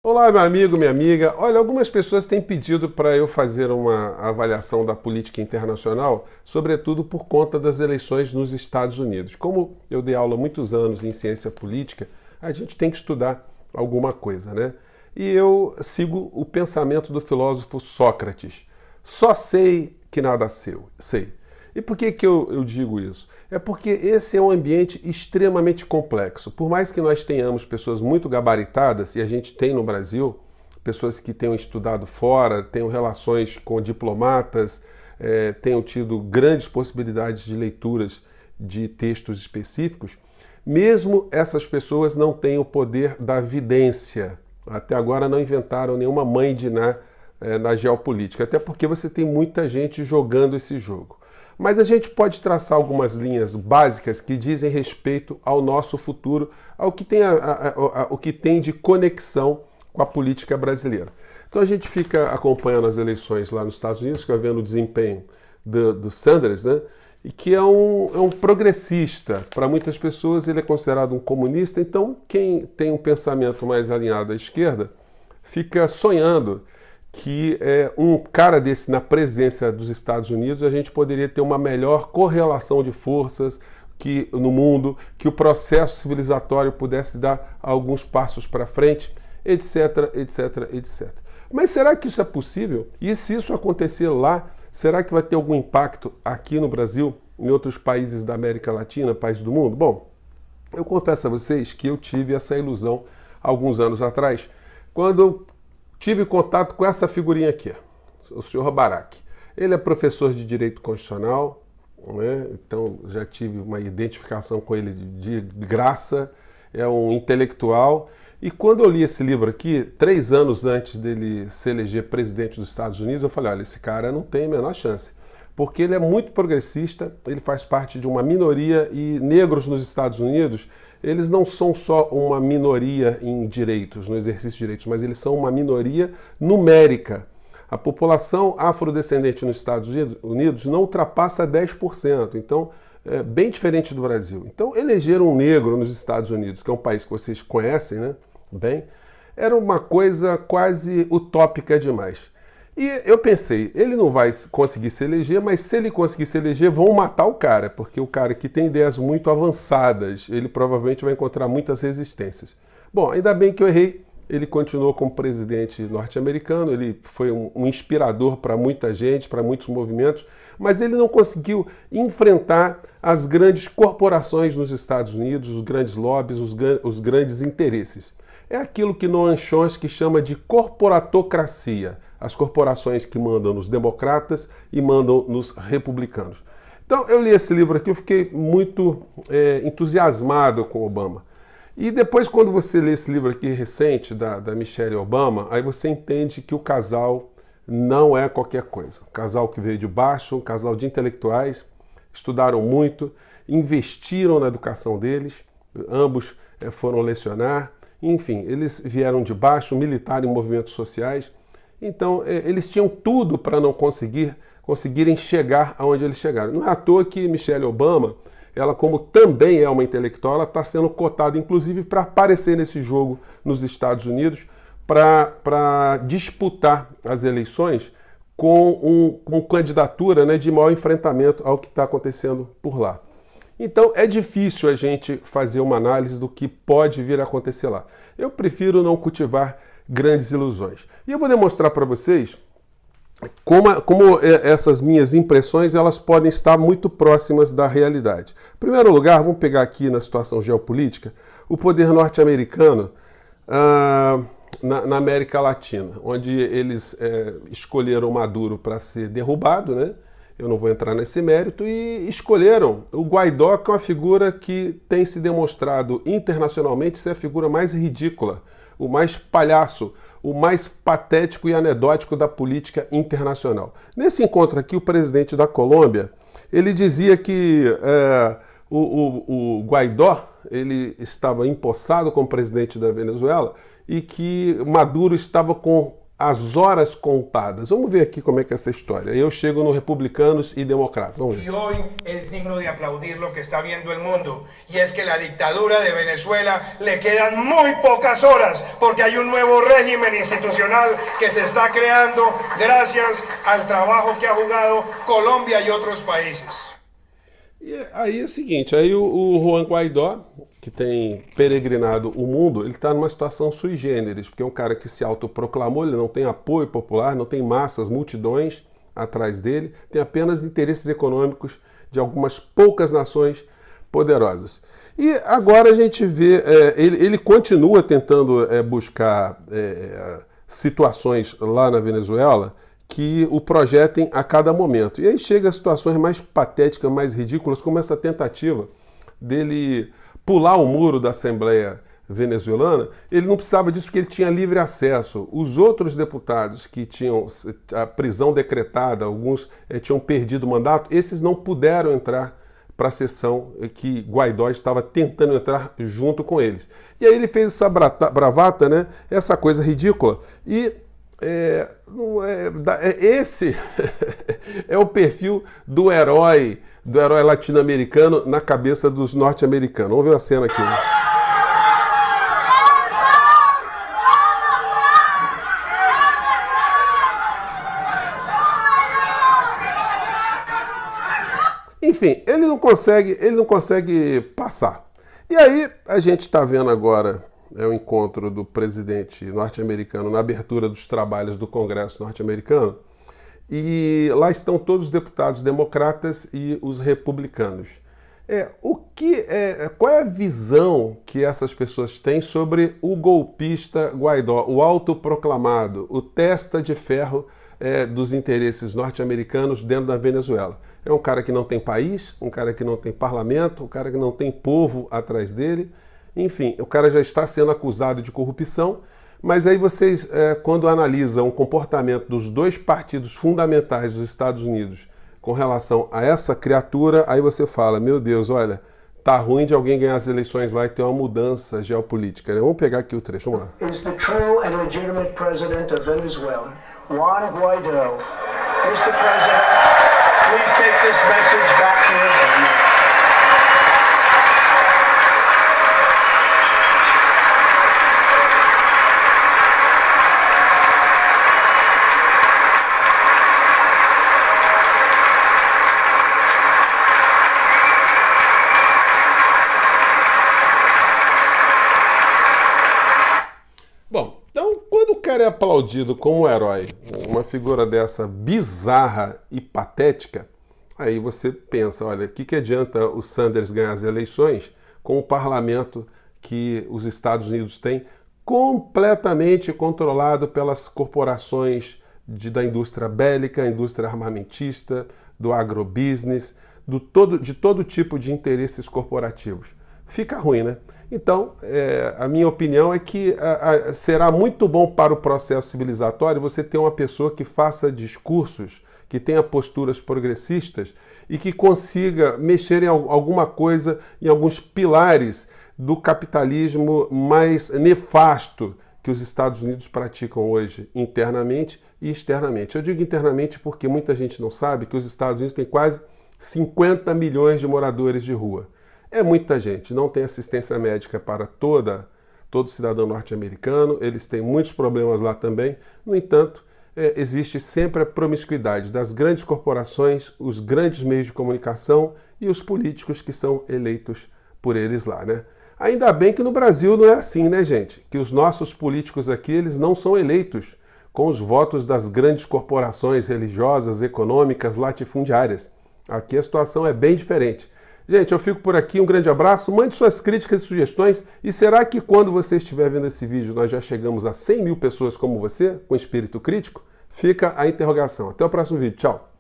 Olá, meu amigo, minha amiga. Olha, algumas pessoas têm pedido para eu fazer uma avaliação da política internacional, sobretudo por conta das eleições nos Estados Unidos. Como eu dei aula há muitos anos em ciência política, a gente tem que estudar alguma coisa, né? E eu sigo o pensamento do filósofo Sócrates. Só sei que nada sei. E por que eu digo isso? É porque esse é um ambiente extremamente complexo. Por mais que nós tenhamos pessoas muito gabaritadas, e a gente tem no Brasil, pessoas que tenham estudado fora, tenham relações com diplomatas, tenham tido grandes possibilidades de leituras de textos específicos, mesmo essas pessoas não têm o poder da vidência. Até agora não inventaram nenhuma mãe de Ná na geopolítica, até porque você tem muita gente jogando esse jogo. Mas a gente pode traçar algumas linhas básicas que dizem respeito ao nosso futuro, ao que tem, o que tem de conexão com a política brasileira. Então a gente fica acompanhando as eleições lá nos Estados Unidos, fica vendo o desempenho do Sanders, né? E que é um progressista. Para muitas pessoas ele é considerado um comunista, então quem tem um pensamento mais alinhado à esquerda fica sonhando que um cara desse na presidência dos Estados Unidos a gente poderia ter uma melhor correlação de forças no mundo, que o processo civilizatório pudesse dar alguns passos para frente, etc, etc, etc. Mas será que isso é possível? E se isso acontecer lá, será que vai ter algum impacto aqui no Brasil, em outros países da América Latina, países do mundo? Bom, eu confesso a vocês que eu tive essa ilusão alguns anos atrás, quando eu tive contato com essa figurinha aqui, o senhor Barak. Ele é professor de Direito Constitucional, né? Então já tive uma identificação com ele de graça, é um intelectual. E quando eu li esse livro aqui, 3 anos antes dele se eleger presidente dos Estados Unidos, eu falei, olha, esse cara não tem a menor chance. Porque ele é muito progressista, ele faz parte de uma minoria e negros nos Estados Unidos, eles não são só uma minoria em direitos, no exercício de direitos, mas eles são uma minoria numérica. A população afrodescendente nos Estados Unidos não ultrapassa 10%, então é bem diferente do Brasil. Então eleger um negro nos Estados Unidos, que é um país que vocês conhecem, né, bem, era uma coisa quase utópica demais. E eu pensei, ele não vai conseguir se eleger, mas se ele conseguir se eleger, vão matar o cara, porque o cara que tem ideias muito avançadas, ele provavelmente vai encontrar muitas resistências. Bom, ainda bem que eu errei, ele continuou como presidente norte-americano, ele foi um inspirador para muita gente, para muitos movimentos, mas ele não conseguiu enfrentar as grandes corporações nos Estados Unidos, os grandes lobbies, os grandes interesses. É aquilo que Noam Chomsky chama de corporatocracia. As corporações que mandam nos democratas e mandam nos republicanos. Então eu li esse livro aqui, eu fiquei muito entusiasmado com Obama. E depois, quando você lê esse livro aqui recente da Michelle Obama, aí você entende que o casal não é qualquer coisa. Um casal que veio de baixo, um casal de intelectuais, estudaram muito, investiram na educação deles, ambos foram lecionar, enfim, eles vieram de baixo, militaram em movimentos sociais. Então, eles tinham tudo para não conseguirem chegar aonde eles chegaram. Não é à toa que Michelle Obama, ela como também é uma intelectual, ela está sendo cotada, inclusive, para aparecer nesse jogo nos Estados Unidos, para disputar as eleições com candidatura, né, de maior enfrentamento ao que está acontecendo por lá. Então, é difícil a gente fazer uma análise do que pode vir a acontecer lá. Eu prefiro não cultivar grandes ilusões. E eu vou demonstrar para vocês como essas minhas impressões elas podem estar muito próximas da realidade. Em primeiro lugar, vamos pegar aqui na situação geopolítica, o poder norte-americano na América Latina, onde eles escolheram Maduro para ser derrubado, né? Eu não vou entrar nesse mérito, e escolheram o Guaidó, que é uma figura que tem se demonstrado internacionalmente ser a figura mais ridícula, o mais palhaço, o mais patético e anedótico da política internacional. Nesse encontro aqui, o presidente da Colômbia, ele dizia que o Guaidó ele estava empossado como presidente da Venezuela e que Maduro estava com as horas contadas. Vamos ver aqui como é que é essa história. Eu chego no Republicanos e Democratas. Vamos ver. Y hoy es digno de aplaudir lo que está viendo el mundo, y es que la dictadura de Venezuela le quedan muy pocas horas, porque hay un nuevo régimen institucional que se está creando gracias al trabajo que ha jugado Colombia y otros países. E aí é o seguinte, aí o Juan Guaidó, que tem peregrinado o mundo, ele está numa situação sui generis, porque é um cara que se autoproclamou, ele não tem apoio popular, não tem massas, multidões atrás dele, tem apenas interesses econômicos de algumas poucas nações poderosas. E agora a gente vê, ele continua tentando buscar situações lá na Venezuela que o projetem a cada momento. E aí chega a situações mais patéticas, mais ridículas, como essa tentativa dele pular o muro da Assembleia venezuelana. Ele não precisava disso porque ele tinha livre acesso. Os outros deputados que tinham a prisão decretada, alguns tinham perdido o mandato, esses não puderam entrar para a sessão que Guaidó estava tentando entrar junto com eles. E aí ele fez essa bravata, né? Essa coisa ridícula. E esse é o perfil do herói latino-americano na cabeça dos norte-americanos. Vamos ver a cena aqui. Enfim, ele não consegue passar. E aí a gente está vendo agora o encontro do presidente norte-americano na abertura dos trabalhos do Congresso norte-americano, e lá estão todos os deputados democratas e os republicanos. Qual é a visão que essas pessoas têm sobre o golpista Guaidó, o autoproclamado, o testa de ferro dos interesses norte-americanos dentro da Venezuela? É um cara que não tem país, um cara que não tem parlamento, um cara que não tem povo atrás dele. Enfim, o cara já está sendo acusado de corrupção, mas aí vocês, quando analisam o comportamento dos dois partidos fundamentais dos Estados Unidos com relação a essa criatura, aí você fala, meu Deus, olha, tá ruim de alguém ganhar as eleições lá e ter uma mudança geopolítica, né? Vamos pegar aqui o trecho, vamos lá. Is the true and legitimate president of Venezuela, Juan Guaidó. Mr. President, please take this message back to your family. Bom, então quando o cara é aplaudido como um herói, uma figura dessa bizarra e patética, aí você pensa, olha, o que adianta o Sanders ganhar as eleições com o parlamento que os Estados Unidos têm completamente controlado pelas corporações da indústria bélica, indústria armamentista, do agrobusiness, de todo tipo de interesses corporativos. Fica ruim, né? Então, a minha opinião é que será muito bom para o processo civilizatório você ter uma pessoa que faça discursos, que tenha posturas progressistas e que consiga mexer em alguma coisa, em alguns pilares do capitalismo mais nefasto que os Estados Unidos praticam hoje, internamente e externamente. Eu digo internamente porque muita gente não sabe que os Estados Unidos têm quase 50 milhões de moradores de rua. É muita gente, não tem assistência médica para todo cidadão norte-americano, eles têm muitos problemas lá também. No entanto, existe sempre a promiscuidade das grandes corporações, os grandes meios de comunicação e os políticos que são eleitos por eles lá, né? Ainda bem que no Brasil não é assim, né, gente? Que os nossos políticos aqui, eles não são eleitos com os votos das grandes corporações religiosas, econômicas, latifundiárias. Aqui a situação é bem diferente. Gente, eu fico por aqui, um grande abraço, mande suas críticas e sugestões, e será que quando você estiver vendo esse vídeo nós já chegamos a 100 mil pessoas como você, com espírito crítico? Fica a interrogação. Até o próximo vídeo, tchau!